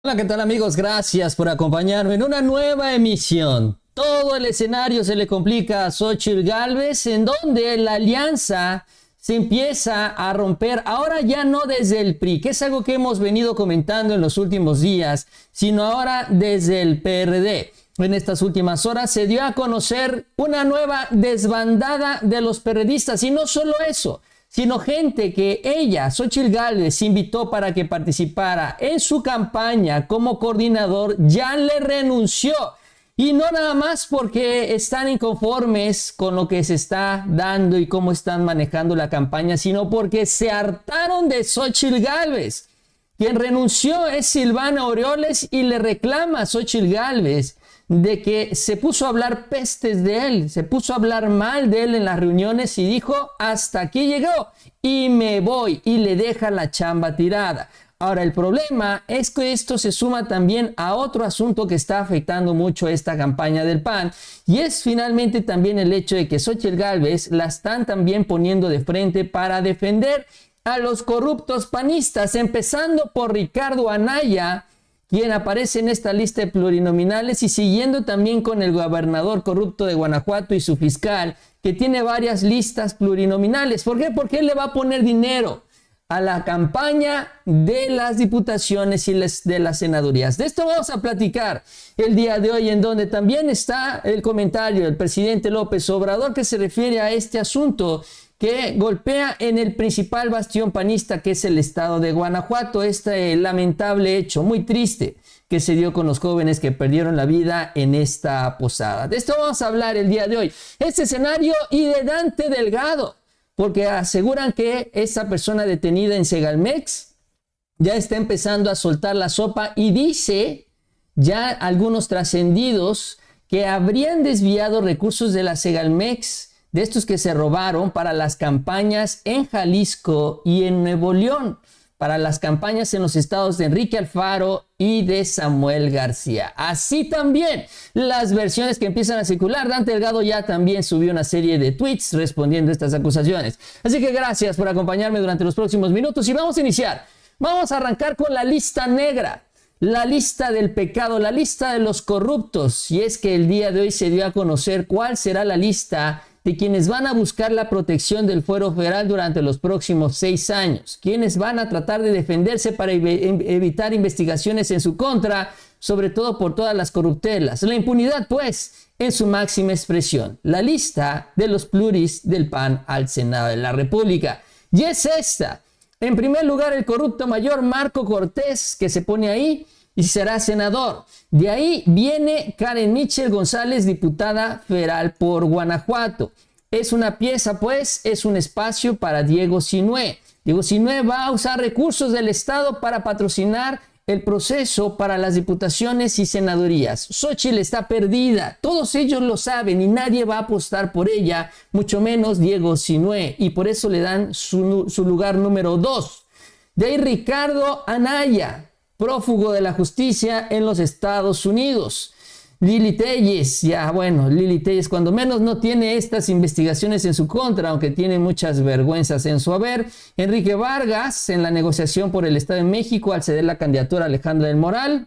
Hola, ¿qué tal amigos? Gracias por acompañarme en una nueva emisión. Todo el escenario se le complica a Xóchitl Gálvez, en donde la alianza se empieza a romper, ahora ya no desde el PRI, que es algo que hemos venido comentando en los últimos días, sino ahora desde el PRD. En estas últimas horas se dio a conocer una nueva desbandada de los perredistas, y no solo eso, sino gente que ella, Xóchitl Gálvez, invitó para que participara en su campaña como coordinador, ya le renunció. Y no nada más porque están inconformes con lo que se está dando y cómo están manejando la campaña, sino porque se hartaron de Xóchitl Gálvez. Quien renunció es Silvana Aureoles y le reclama a Xóchitl Gálvez de que se puso a hablar pestes de él, se puso a hablar mal de él en las reuniones y dijo: hasta aquí llegó y me voy, y le deja la chamba tirada. Ahora, el problema es que esto se suma también a otro asunto que está afectando mucho esta campaña del PAN, y es finalmente también el hecho de que Xóchitl Gálvez la están también poniendo de frente para defender a los corruptos panistas, empezando por Ricardo Anaya, quien aparece en esta lista de plurinominales, y siguiendo también con el gobernador corrupto de Guanajuato y su fiscal, que tiene varias listas plurinominales. ¿Por qué? Porque él le va a poner dinero a la campaña de las diputaciones y de las senadurías. De esto vamos a platicar el día de hoy, en donde también está el comentario del presidente López Obrador que se refiere a este asunto que golpea en el principal bastión panista, que es el estado de Guanajuato. Este lamentable hecho, muy triste, que se dio con los jóvenes que perdieron la vida en esta posada. De esto vamos a hablar el día de hoy. Este escenario y de Dante Delgado, porque aseguran que esa persona detenida en Segalmex ya está empezando a soltar la sopa, y dice ya algunos trascendidos que habrían desviado recursos de la Segalmex, de estos que se robaron, para las campañas en Jalisco y en Nuevo León, para las campañas en los estados de Enrique Alfaro y de Samuel García. Así también las versiones que empiezan a circular. Dante Delgado ya también subió una serie de tweets respondiendo a estas acusaciones. Así que gracias por acompañarme durante los próximos minutos, y vamos a iniciar. Vamos a arrancar con la lista negra, la lista del pecado, la lista de los corruptos. Y es que el día de hoy se dio a conocer cuál será la lista de quienes van a buscar la protección del fuero federal durante los próximos 6 años, quienes van a tratar de defenderse para evitar investigaciones en su contra, sobre todo por todas las corruptelas. La impunidad, pues, en su máxima expresión. La lista de los pluris del PAN al Senado de la República. Y es esta. En primer lugar, el corrupto mayor Marco Cortés, que se pone ahí y será senador. De ahí viene Karen Michel González, diputada federal por Guanajuato. Es una pieza, pues, es un espacio para Diego Sinué. Diego Sinué va a usar recursos del Estado para patrocinar el proceso para las diputaciones y senadurías. Xóchitl está perdida, todos ellos lo saben, y nadie va a apostar por ella, mucho menos Diego Sinué, y por eso le dan su lugar número 2. De ahí Ricardo Anaya, prófugo de la justicia en los Estados Unidos. Lili Telles, Lili Telles cuando menos no tiene estas investigaciones en su contra, aunque tiene muchas vergüenzas en su haber. Enrique Vargas, en la negociación por el Estado de México al ceder la candidatura a Alejandra del Moral.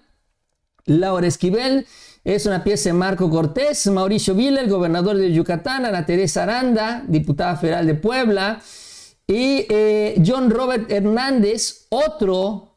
Laura Esquivel, es una pieza de Marco Cortés. Mauricio Vila, el gobernador de Yucatán. Ana Teresa Aranda, diputada federal de Puebla. Y John Robert Hernández, otro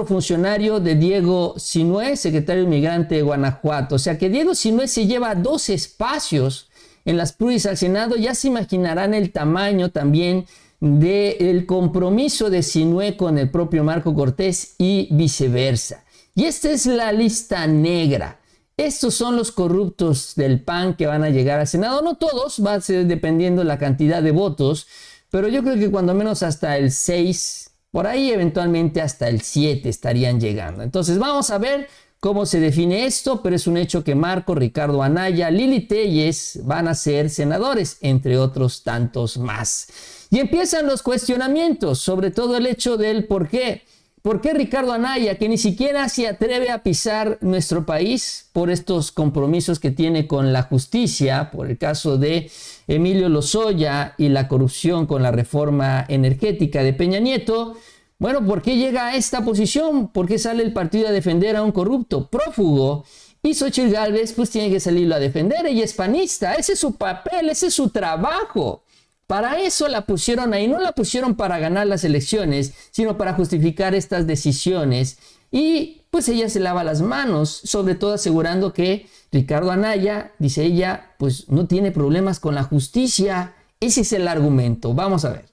funcionario de Diego Sinué, secretario inmigrante de Guanajuato. O sea que Diego Sinué se lleva 2 espacios en las pluris al Senado. Ya se imaginarán el tamaño también del compromiso de Sinué con el propio Marco Cortés y viceversa. Y esta es la lista negra. Estos son los corruptos del PAN que van a llegar al Senado. No todos, va a ser dependiendo la cantidad de votos, pero yo creo que cuando menos hasta el 6, por ahí eventualmente hasta el 7 estarían llegando. Entonces vamos a ver cómo se define esto, pero es un hecho que Marco, Ricardo Anaya, Lili Telles van a ser senadores, entre otros tantos más. Y empiezan los cuestionamientos, sobre todo el hecho del por qué. ¿Por qué Ricardo Anaya, que ni siquiera se atreve a pisar nuestro país por estos compromisos que tiene con la justicia, por el caso de Emilio Lozoya y la corrupción con la reforma energética de Peña Nieto, Bueno, ¿por qué llega a esta posición? ¿Por qué sale el partido a defender a un corrupto prófugo? Y Xóchitl Gálvez pues tiene que salirlo a defender. Ella es panista, ese es su papel, ese es su trabajo. Para eso la pusieron ahí, no la pusieron para ganar las elecciones, sino para justificar estas decisiones. Y pues ella se lava las manos, sobre todo asegurando que Ricardo Anaya, dice ella, pues no tiene problemas con la justicia. Ese es el argumento. Vamos a ver.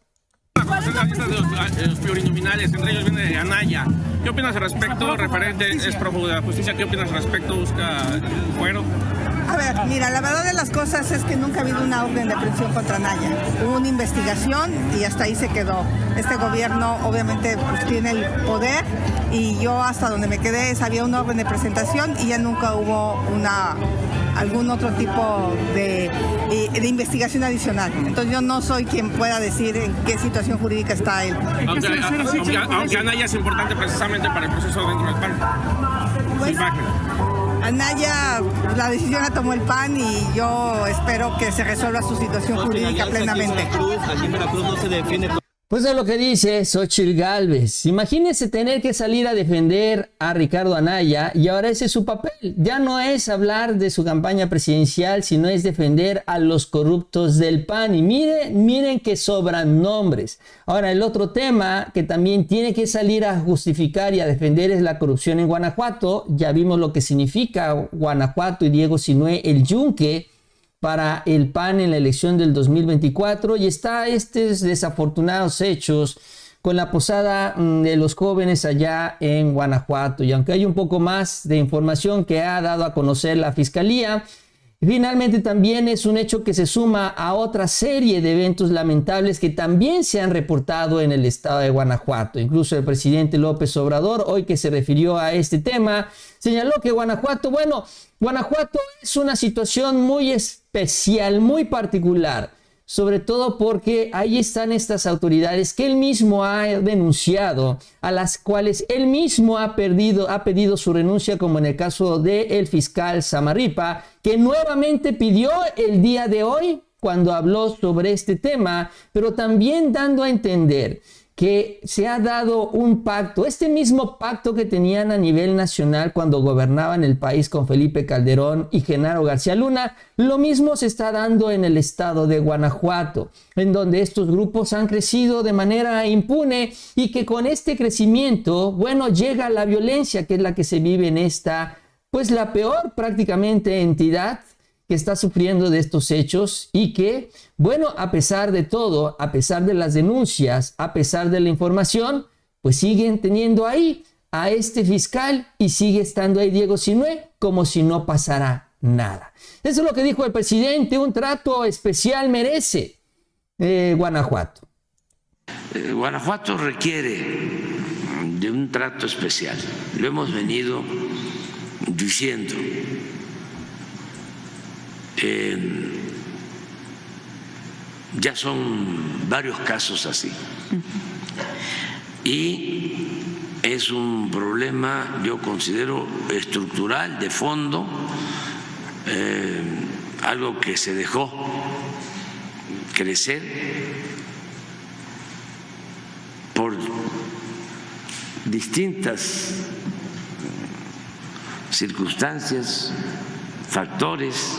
La lista de los plurinominales, entre ellos viene Anaya. ¿Qué opinas al respecto? Referente es prófugo de la justicia. ¿Qué opinas al respecto? ¿Busca fuero? A ver, mira, la verdad de las cosas es que nunca ha habido una orden de aprehensión contra Anaya. Hubo una investigación y hasta ahí se quedó. Este gobierno obviamente pues tiene el poder y yo hasta donde me quedé había una orden de presentación y ya nunca hubo algún otro tipo de investigación adicional. Entonces yo no soy quien pueda decir en qué situación jurídica está él. Aunque Anaya es importante precisamente para el proceso dentro del PAN. Pues, su imagen. Anaya, la decisión la tomó el PAN y yo espero que se resuelva su situación jurídica plenamente. Aquí en Veracruz no se defiende. Pues es lo que dice Xóchitl Gálvez. Imagínense tener que salir a defender a Ricardo Anaya y ahora ese es su papel. Ya no es hablar de su campaña presidencial, sino es defender a los corruptos del PAN. Y miren que sobran nombres. Ahora, el otro tema que también tiene que salir a justificar y a defender es la corrupción en Guanajuato. Ya vimos lo que significa Guanajuato y Diego Sinué, el yunque para el PAN en la elección del 2024 y está estos desafortunados hechos con la posada de los jóvenes allá en Guanajuato. Y aunque hay un poco más de información que ha dado a conocer la Fiscalía, finalmente también es un hecho que se suma a otra serie de eventos lamentables que también se han reportado en el estado de Guanajuato. Incluso el presidente López Obrador, hoy que se refirió a este tema, señaló que Guanajuato es una situación muy especial, muy particular, sobre todo porque ahí están estas autoridades que él mismo ha denunciado, a las cuales él mismo ha pedido su renuncia, como en el caso del fiscal Samarripa, que nuevamente pidió el día de hoy cuando habló sobre este tema, pero también dando a entender que se ha dado un pacto, este mismo pacto que tenían a nivel nacional cuando gobernaban el país con Felipe Calderón y Genaro García Luna, lo mismo se está dando en el estado de Guanajuato, en donde estos grupos han crecido de manera impune y que con este crecimiento, bueno, llega la violencia que es la que se vive en esta, pues la peor prácticamente entidad que está sufriendo de estos hechos y que, bueno, a pesar de todo, a pesar de las denuncias, a pesar de la información, pues siguen teniendo ahí a este fiscal y sigue estando ahí Diego Sinué como si no pasara nada. Eso es lo que dijo el presidente, un trato especial merece Guanajuato. Guanajuato requiere de un trato especial, lo hemos venido diciendo. Ya son varios casos así y es un problema, yo considero, estructural, de fondo, algo que se dejó crecer por distintas circunstancias, factores.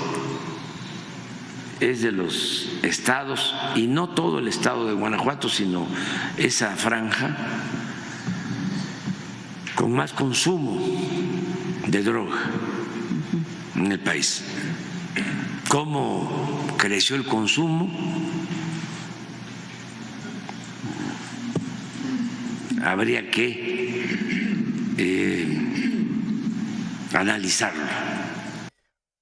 Es de los estados, y no todo el estado de Guanajuato, sino esa franja con más consumo de droga en el país. ¿Cómo creció el consumo? Habría que analizarlo.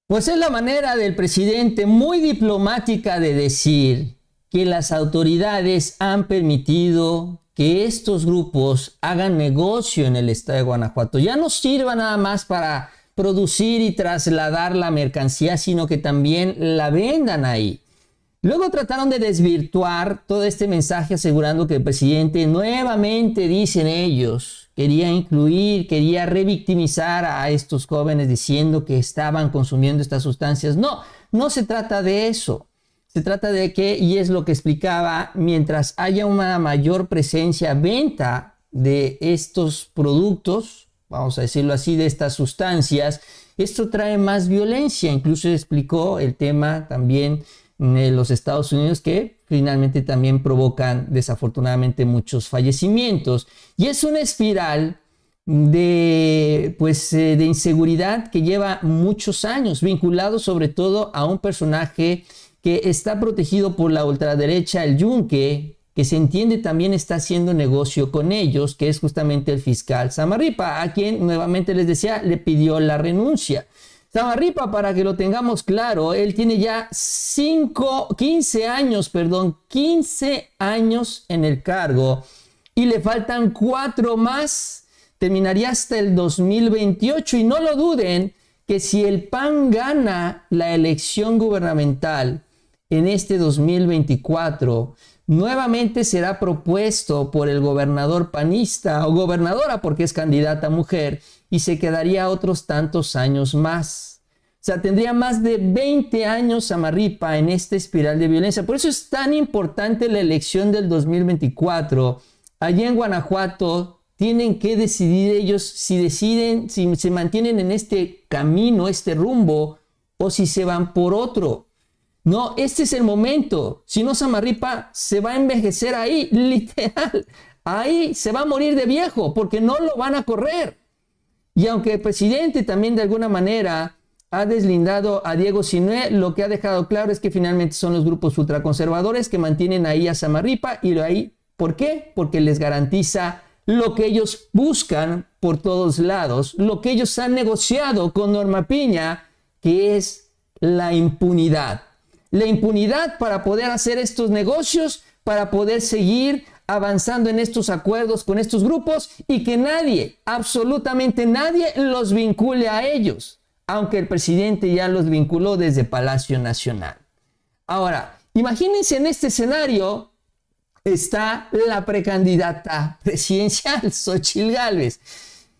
Pues es la manera del presidente muy diplomática de decir que las autoridades han permitido que estos grupos hagan negocio en el estado de Guanajuato. Ya no sirva nada más para producir y trasladar la mercancía, sino que también la vendan ahí. Luego trataron de desvirtuar todo este mensaje asegurando que el presidente nuevamente, dicen ellos, quería incluir, quería revictimizar a estos jóvenes diciendo que estaban consumiendo estas sustancias. No, no se trata de eso. Se trata de que, y es lo que explicaba, mientras haya una mayor presencia, venta de estos productos, vamos a decirlo así, de estas sustancias, esto trae más violencia. Incluso explicó el tema también de los Estados Unidos, que finalmente también provocan desafortunadamente muchos fallecimientos. Y es una espiral de inseguridad que lleva muchos años, vinculado sobre todo a un personaje que está protegido por la ultraderecha, el Yunque, que se entiende también está haciendo negocio con ellos, que es justamente el fiscal Samarripa, a quien nuevamente les decía, le pidió la renuncia. Samarripa, para que lo tengamos claro, él tiene ya 15 años en el cargo y le faltan 4 más, terminaría hasta el 2028, y no lo duden que si el PAN gana la elección gubernamental en este 2024, nuevamente será propuesto por el gobernador panista o gobernadora, porque es candidata mujer, y se quedaría otros tantos años más. O sea, tendría más de 20 años Samarripa en esta espiral de violencia. Por eso es tan importante la elección del 2024. Allí en Guanajuato tienen que decidir ellos si se mantienen en este camino, este rumbo, o si se van por otro. No, este es el momento. Si no, Samarripa se va a envejecer ahí, literal. Ahí se va a morir de viejo, porque no lo van a correr. Y aunque el presidente también de alguna manera ha deslindado a Diego Sinue, lo que ha dejado claro es que finalmente son los grupos ultraconservadores que mantienen ahí a Samarripa. Y ahí, ¿por qué? Porque les garantiza lo que ellos buscan por todos lados, lo que ellos han negociado con Norma Piña, que es la impunidad. La impunidad para poder hacer estos negocios, para poder seguir avanzando en estos acuerdos con estos grupos y que nadie, absolutamente nadie, los vincule a ellos, aunque el presidente ya los vinculó desde Palacio Nacional. Ahora, imagínense en este escenario está la precandidata presidencial, Xóchitl Gálvez.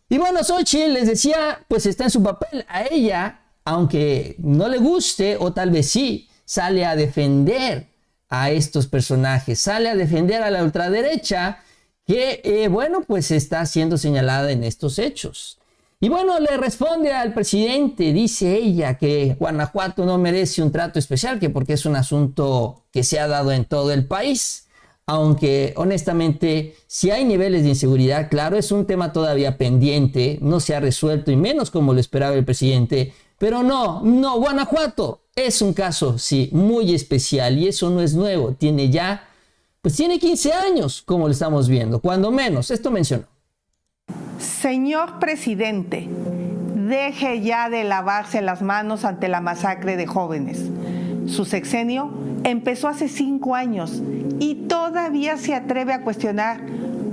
Y bueno, Xóchitl, les decía, pues está en su papel. A ella, aunque no le guste, o tal vez sí, sale a defender a estos personajes, sale a defender a la ultraderecha que, pues está siendo señalada en estos hechos. Y bueno, le responde al presidente, dice ella que Guanajuato no merece un trato especial, que porque es un asunto que se ha dado en todo el país, aunque honestamente si hay niveles de inseguridad, claro, es un tema todavía pendiente, no se ha resuelto y menos como lo esperaba el presidente, pero no, Guanajuato es un caso, sí, muy especial, y eso no es nuevo. Tiene 15 años, como lo estamos viendo, cuando menos. Esto mencionó. Señor presidente, deje ya de lavarse las manos ante la masacre de jóvenes. Su sexenio empezó hace 5 años y todavía se atreve a cuestionar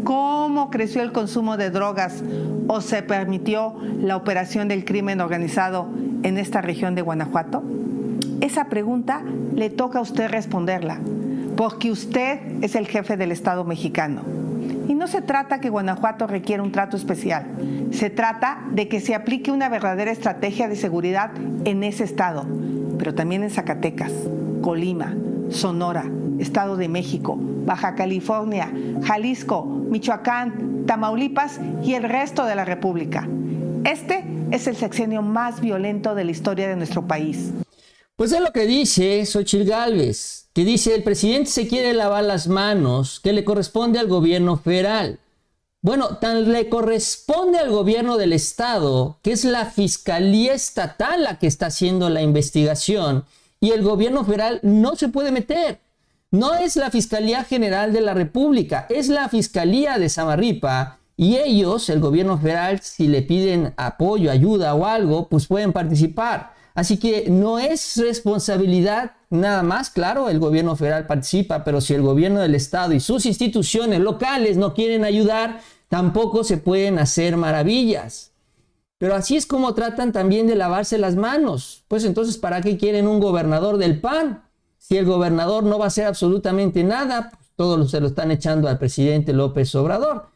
cómo creció el consumo de drogas o se permitió la operación del crimen organizado en esta región de Guanajuato. Esa pregunta le toca a usted responderla, porque usted es el jefe del Estado mexicano. Y no se trata que Guanajuato requiera un trato especial, se trata de que se aplique una verdadera estrategia de seguridad en ese estado, pero también en Zacatecas, Colima, Sonora, Estado de México, Baja California, Jalisco, Michoacán, Tamaulipas y el resto de la República. Este es el sexenio más violento de la historia de nuestro país. Pues es lo que dice Xóchitl Gálvez, que dice el presidente se quiere lavar las manos, que le corresponde al gobierno federal. Bueno, tan le corresponde al gobierno del estado, que es la Fiscalía Estatal la que está haciendo la investigación, y el gobierno federal no se puede meter. No es la Fiscalía General de la República, es la Fiscalía de Samarripa, y ellos, el gobierno federal, si le piden apoyo, ayuda o algo, pues pueden participar. Así que no es responsabilidad nada más, claro, el gobierno federal participa, pero si el gobierno del estado y sus instituciones locales no quieren ayudar, tampoco se pueden hacer maravillas. Pero así es como tratan también de lavarse las manos. Pues entonces, ¿para qué quieren un gobernador del PAN? Si el gobernador no va a hacer absolutamente nada, pues todo se lo están echando al presidente López Obrador.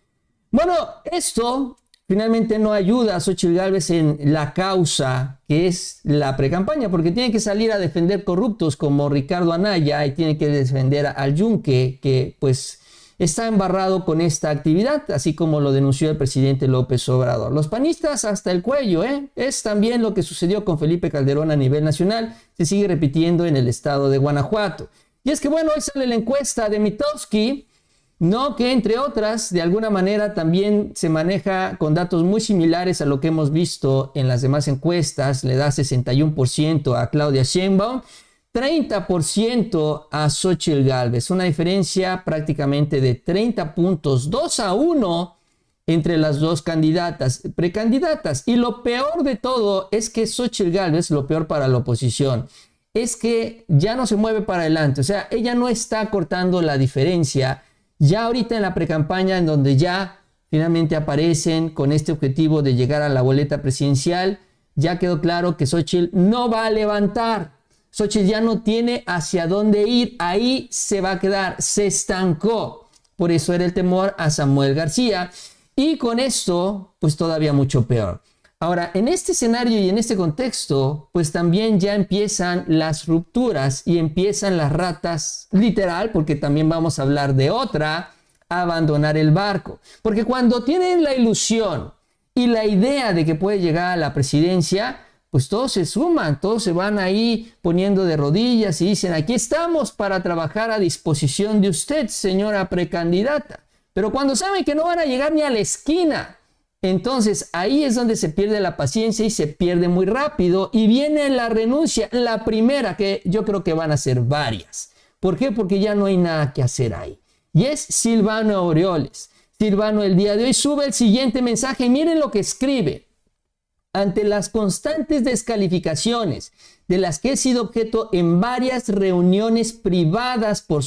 Bueno, esto finalmente no ayuda a Xóchitl Gálvez en la causa que es la precampaña, porque tiene que salir a defender corruptos como Ricardo Anaya y tiene que defender al Yunque, que pues está embarrado con esta actividad, así como lo denunció el presidente López Obrador. Los panistas hasta el cuello, es también lo que sucedió con Felipe Calderón a nivel nacional, se sigue repitiendo en el estado de Guanajuato. Y es que bueno, hoy sale la encuesta de Mitofsky, ¿no? Que entre otras, de alguna manera también se maneja con datos muy similares a lo que hemos visto en las demás encuestas, le da 61% a Claudia Sheinbaum, 30% a Xóchitl Gálvez, una diferencia prácticamente de 30 puntos, 2-1 entre las dos precandidatas. Y lo peor de todo es que Xóchitl Gálvez, lo peor para la oposición, es que ya no se mueve para adelante, o sea, ella no está cortando la diferencia. Ya ahorita en la precampaña, en donde ya finalmente aparecen con este objetivo de llegar a la boleta presidencial, ya quedó claro que Xóchitl no va a levantar. Xóchitl ya no tiene hacia dónde ir, ahí se va a quedar, se estancó. Por eso era el temor a Samuel García. Y con esto, pues todavía mucho peor. Ahora, en este escenario y en este contexto, pues también ya empiezan las rupturas y empiezan las ratas, literal, porque también vamos a hablar de otra, a abandonar el barco. Porque cuando tienen la ilusión y la idea de que puede llegar a la presidencia, pues todos se suman, todos se van ahí poniendo de rodillas y dicen, aquí estamos para trabajar a disposición de usted, señora precandidata. Pero cuando saben que no van a llegar ni a la esquina, entonces ahí es donde se pierde la paciencia y se pierde muy rápido y viene la renuncia, la primera, que yo creo que van a ser varias. ¿Por qué? Porque ya no hay nada que hacer ahí. Y es Silvano Aureoles. Silvano el día de hoy sube el siguiente mensaje y miren lo que escribe. Ante las constantes descalificaciones de las que he sido objeto en varias reuniones privadas por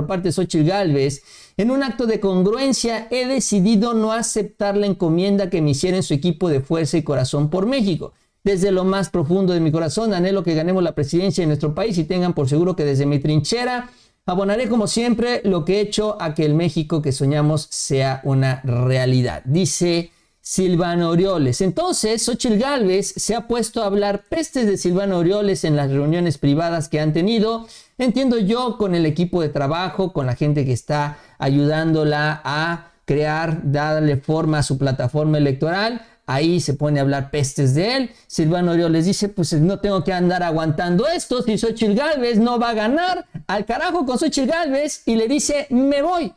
parte de Xóchitl Gálvez, en un acto de congruencia he decidido no aceptar la encomienda que me hiciera en su equipo de Fuerza y Corazón por México. Desde lo más profundo de mi corazón anhelo que ganemos la presidencia de nuestro país y tengan por seguro que desde mi trinchera abonaré como siempre lo que he hecho a que el México que soñamos sea una realidad. Dice Silvano Aureoles. Entonces, Xóchitl Gálvez se ha puesto a hablar pestes de Silvano Aureoles en las reuniones privadas que han tenido, entiendo yo, con el equipo de trabajo, con la gente que está ayudándola a crear, darle forma a su plataforma electoral. Ahí se pone a hablar pestes de él. Silvano Aureoles dice, pues no tengo que andar aguantando esto, si Xóchitl Gálvez no va a ganar, al carajo con Xóchitl Gálvez, y le dice, me voy,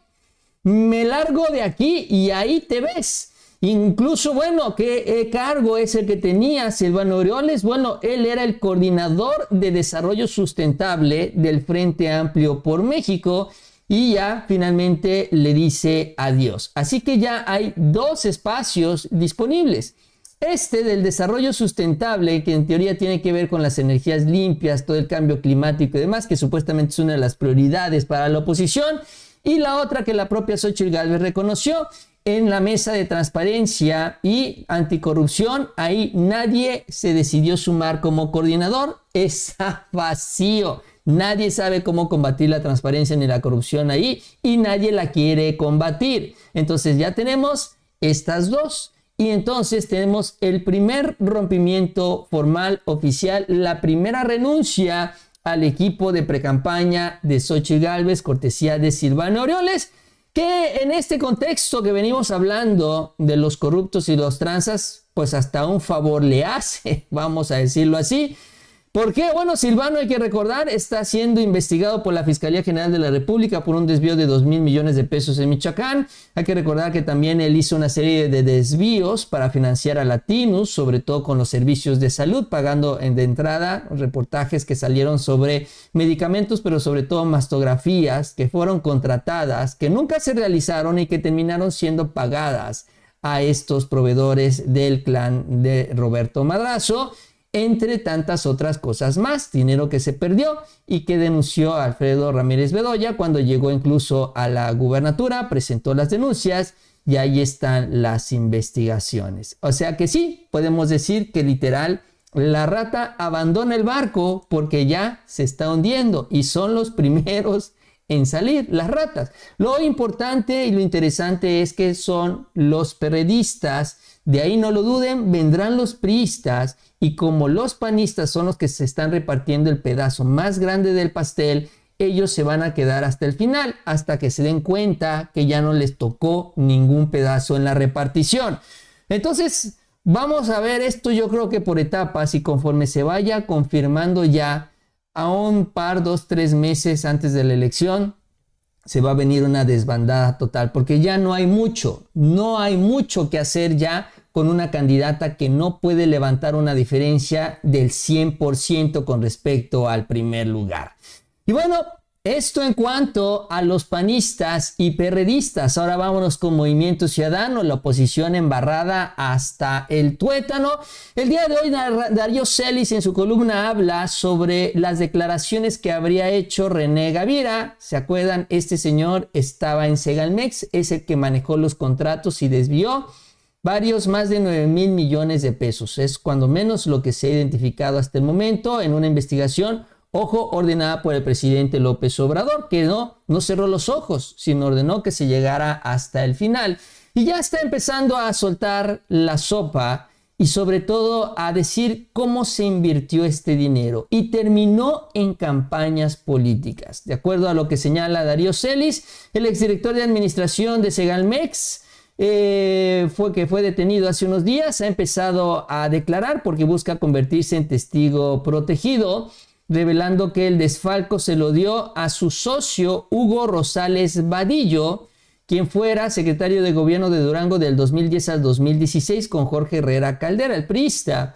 me largo de aquí y ahí te ves. Incluso, bueno, ¿qué cargo es el que tenía Silvano Aureoles? Bueno, él era el coordinador de desarrollo sustentable del Frente Amplio por México y ya finalmente le dice adiós. Así que ya hay dos espacios disponibles. Este del desarrollo sustentable, que en teoría tiene que ver con las energías limpias, todo el cambio climático y demás, que supuestamente es una de las prioridades para la oposición. Y la otra que la propia Xóchitl Gálvez reconoció, en la mesa de transparencia y anticorrupción, ahí nadie se decidió sumar como coordinador, está vacío. Nadie sabe cómo combatir la transparencia ni la corrupción ahí y nadie la quiere combatir. Entonces ya tenemos estas dos y entonces tenemos el primer rompimiento formal oficial, la primera renuncia al equipo de precampaña de Xóchitl Gálvez, cortesía de Silvano Aureoles, que en este contexto que venimos hablando de los corruptos y los tranzas, pues hasta un favor le hace, vamos a decirlo así. ¿Por qué? Bueno, Silvano, hay que recordar, está siendo investigado por la Fiscalía General de la República por un desvío de 2,000 millones de pesos en Michoacán. Hay que recordar que también él hizo una serie de desvíos para financiar a Latinus, sobre todo con los servicios de salud, pagando de entrada reportajes que salieron sobre medicamentos, pero sobre todo mastografías que fueron contratadas, que nunca se realizaron y que terminaron siendo pagadas a estos proveedores del clan de Roberto Madrazo, entre tantas otras cosas más, dinero que se perdió y que denunció a Alfredo Ramírez Bedoya cuando llegó incluso a la gubernatura, presentó las denuncias y ahí están las investigaciones. O sea que sí, podemos decir que literal la rata abandona el barco porque ya se está hundiendo y son los primeros en salir, las ratas. Lo importante y lo interesante es que son los perredistas, de ahí no lo duden, vendrán los priistas y como los panistas son los que se están repartiendo el pedazo más grande del pastel, ellos se van a quedar hasta el final, hasta que se den cuenta que ya no les tocó ningún pedazo en la repartición. Entonces, vamos a ver esto, yo creo que por etapas, y conforme se vaya confirmando ya a un par, 2, 3 meses antes de la elección, se va a venir una desbandada total, porque ya no hay mucho que hacer ya con una candidata que no puede levantar una diferencia del 100% con respecto al primer lugar. Y bueno, esto en cuanto a los panistas y perredistas. Ahora vámonos con Movimiento Ciudadano, la oposición embarrada hasta el tuétano. El día de hoy Darío Celis en su columna habla sobre las declaraciones que habría hecho René Gavira. ¿Se acuerdan? Este señor estaba en Segalmex, es el que manejó los contratos y desvió más de 9,000 millones de pesos. Es cuando menos lo que se ha identificado hasta el momento en una investigación, ojo, ordenada por el presidente López Obrador, que no cerró los ojos, sino ordenó que se llegara hasta el final. Y ya está empezando a soltar la sopa y sobre todo a decir cómo se invirtió este dinero. Y terminó en campañas políticas. De acuerdo a lo que señala Darío Celis, el exdirector de administración de Segalmex, fue detenido hace unos días, ha empezado a declarar porque busca convertirse en testigo protegido, revelando que el desfalco se lo dio a su socio Hugo Rosales Vadillo, quien fuera secretario de gobierno de Durango del 2010 al 2016 con Jorge Herrera Caldera, el priista.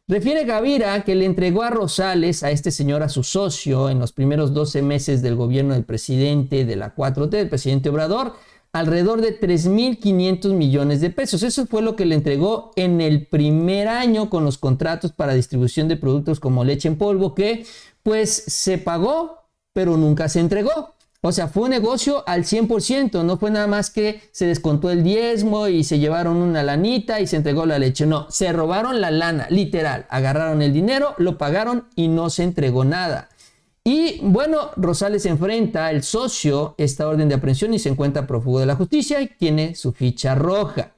Refiere Gavira que le entregó a Rosales, a este señor, a su socio, en los primeros 12 meses del gobierno del presidente de la 4T, del presidente Obrador, alrededor de 3,500 millones de pesos. Eso fue lo que le entregó en el primer año con los contratos para distribución de productos como leche en polvo, que pues se pagó, pero nunca se entregó. O sea, fue un negocio al 100%, no fue nada más que se descontó el diezmo y se llevaron una lanita y se entregó la leche. No, se robaron la lana, literal. Agarraron el dinero, lo pagaron y no se entregó nada. Y bueno, Rosales enfrenta, el socio, esta orden de aprehensión y se encuentra prófugo de la justicia y tiene su ficha roja.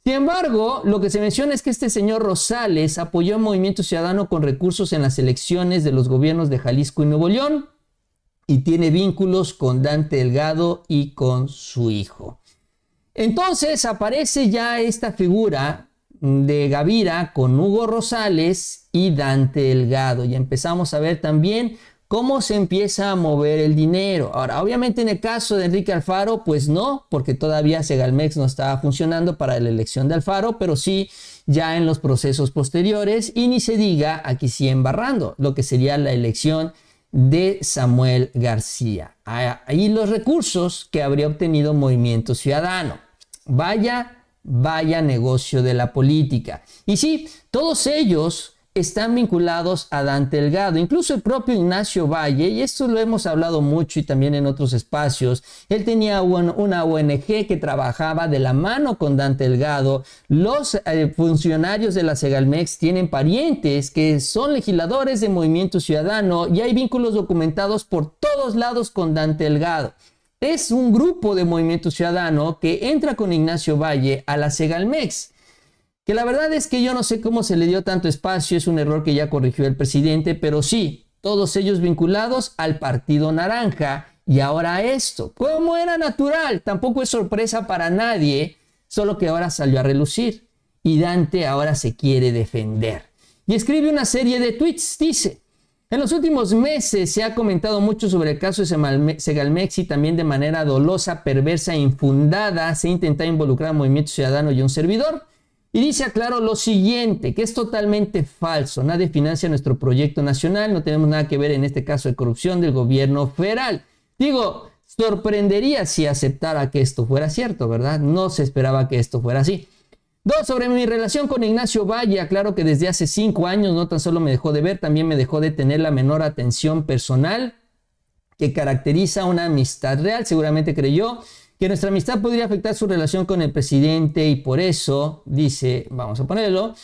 Sin embargo, lo que se menciona es que este señor Rosales apoyó a Movimiento Ciudadano con recursos en las elecciones de los gobiernos de Jalisco y Nuevo León y tiene vínculos con Dante Delgado y con su hijo. Entonces aparece ya esta figura de Gavira con Hugo Rosales y Dante Delgado y empezamos a ver también cómo se empieza a mover el dinero. Ahora, obviamente en el caso de Enrique Alfaro, pues no, porque todavía Segalmex no estaba funcionando para la elección de Alfaro, pero sí ya en los procesos posteriores, y ni se diga aquí sí embarrando lo que sería la elección de Samuel García. Ahí los recursos que habría obtenido Movimiento Ciudadano. Vaya negocio de la política. Y sí, todos ellos están vinculados a Dante Delgado, incluso el propio Ignacio Valle, y esto lo hemos hablado mucho y también en otros espacios. Él tenía una ONG que trabajaba de la mano con Dante Delgado. Los funcionarios de la Segalmex tienen parientes que son legisladores de Movimiento Ciudadano y hay vínculos documentados por todos lados con Dante Delgado. Es un grupo de Movimiento Ciudadano que entra con Ignacio Valle a la Segalmex, que la verdad es que yo no sé cómo se le dio tanto espacio, es un error que ya corrigió el presidente, pero sí, todos ellos vinculados al Partido Naranja. Y ahora esto, como era natural, tampoco es sorpresa para nadie, solo que ahora salió a relucir. Y Dante ahora se quiere defender. Y escribe una serie de tweets, dice: en los últimos meses se ha comentado mucho sobre el caso de Segalmex y también de manera dolosa, perversa e infundada se intenta involucrar a Movimiento Ciudadano y un servidor. Y dice, aclaro lo siguiente, que es totalmente falso. Nadie financia nuestro proyecto nacional. No tenemos nada que ver en este caso de corrupción del gobierno federal. Digo, sorprendería si aceptara que esto fuera cierto, ¿verdad? No se esperaba que esto fuera así. 2. Sobre mi relación con Ignacio Valle, aclaro que desde hace 5 años no tan solo me dejó de ver, también me dejó de tener la menor atención personal que caracteriza una amistad real. Seguramente creyó que nuestra amistad podría afectar su relación con el presidente y por eso, dice, vamos a ponerlo,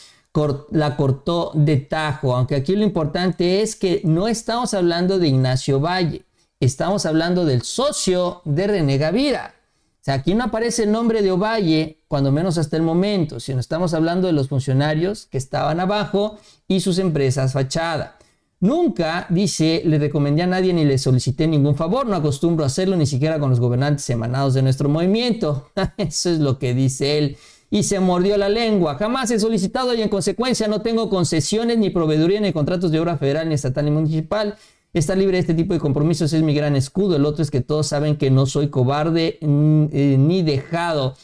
la cortó de tajo. Aunque aquí lo importante es que no estamos hablando de Ignacio Valle, estamos hablando del socio de René Gavira. O sea, aquí no aparece el nombre de Ovalle, cuando menos hasta el momento, sino estamos hablando de los funcionarios que estaban abajo y sus empresas fachada. Nunca, dice, le recomendé a nadie ni le solicité ningún favor, no acostumbro a hacerlo ni siquiera con los gobernantes emanados de nuestro movimiento. Eso es lo que dice él. Y se mordió la lengua. Jamás he solicitado y en consecuencia no tengo concesiones ni proveeduría ni contratos de obra federal, ni estatal, ni municipal. Estar libre de este tipo de compromisos es mi gran escudo. El otro es que todos saben que no soy cobarde ni dejado.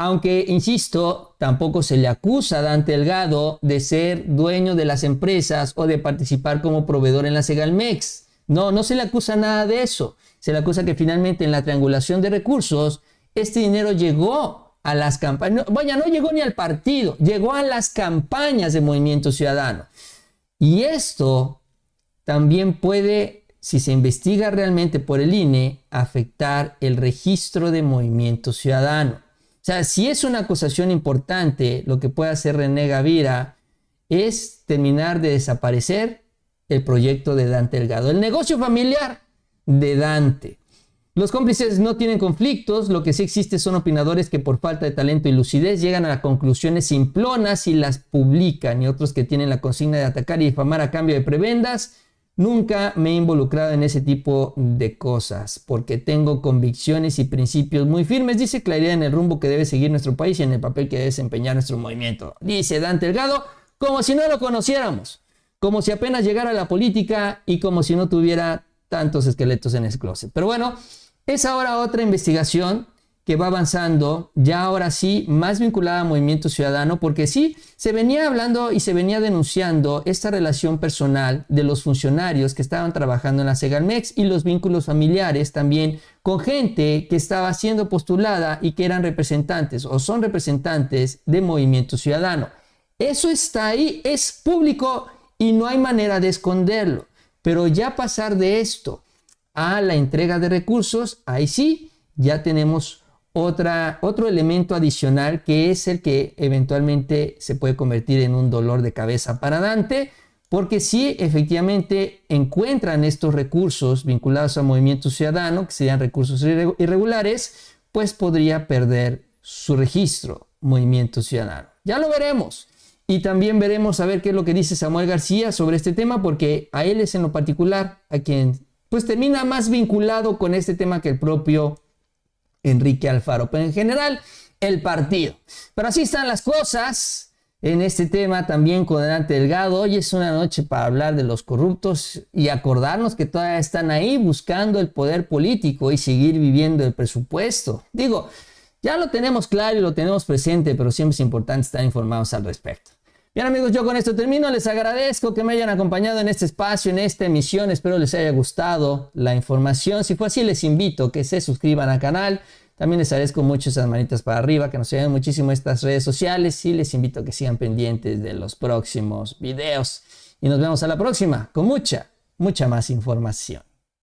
Aunque, insisto, tampoco se le acusa a Dante Delgado de ser dueño de las empresas o de participar como proveedor en la Segalmex. No se le acusa nada de eso. Se le acusa que finalmente en la triangulación de recursos, este dinero llegó a las campañas. No llegó ni al partido, llegó a las campañas de Movimiento Ciudadano. Y esto también puede, si se investiga realmente por el INE, afectar el registro de Movimiento Ciudadano. O sea, si es una acusación importante, lo que puede hacer René Gavira es terminar de desaparecer el proyecto de Dante Delgado, el negocio familiar de Dante. Los cómplices no tienen conflictos, lo que sí existe son opinadores que por falta de talento y lucidez llegan a las conclusiones simplonas y las publican, y otros que tienen la consigna de atacar y difamar a cambio de prebendas. Nunca me he involucrado en ese tipo de cosas porque tengo convicciones y principios muy firmes, dice, claridad en el rumbo que debe seguir nuestro país y en el papel que debe desempeñar nuestro movimiento. Dice Dante Delgado, como si no lo conociéramos, como si apenas llegara a la política y como si no tuviera tantos esqueletos en el closet. Pero bueno, es ahora otra investigación que va avanzando, ya ahora sí, más vinculada a Movimiento Ciudadano, porque sí, se venía hablando y se venía denunciando esta relación personal de los funcionarios que estaban trabajando en la Segalmex y los vínculos familiares también con gente que estaba siendo postulada y que eran representantes o son representantes de Movimiento Ciudadano. Eso está ahí, es público y no hay manera de esconderlo. Pero ya pasar de esto a la entrega de recursos, ahí sí, ya tenemos otro elemento adicional que es el que eventualmente se puede convertir en un dolor de cabeza para Dante, porque si efectivamente encuentran estos recursos vinculados a Movimiento Ciudadano, que serían recursos irregulares, pues podría perder su registro Movimiento Ciudadano. Ya lo veremos. Y también veremos a ver qué es lo que dice Samuel García sobre este tema, porque a él es en lo particular a quien pues termina más vinculado con este tema que el propio Enrique Alfaro, pero en general el partido. Pero así están las cosas en este tema también con Dante Delgado. Hoy es una noche para hablar de los corruptos y acordarnos que todavía están ahí buscando el poder político y seguir viviendo el presupuesto. Digo, ya lo tenemos claro y lo tenemos presente, pero siempre es importante estar informados al respecto. Bien amigos, yo con esto termino. Les agradezco que me hayan acompañado en este espacio, en esta emisión. Espero les haya gustado la información. Si fue así, les invito a que se suscriban al canal. También les agradezco mucho esas manitas para arriba, que nos ayudan muchísimo en estas redes sociales. Y les invito a que sigan pendientes de los próximos videos. Y nos vemos a la próxima con mucha más información.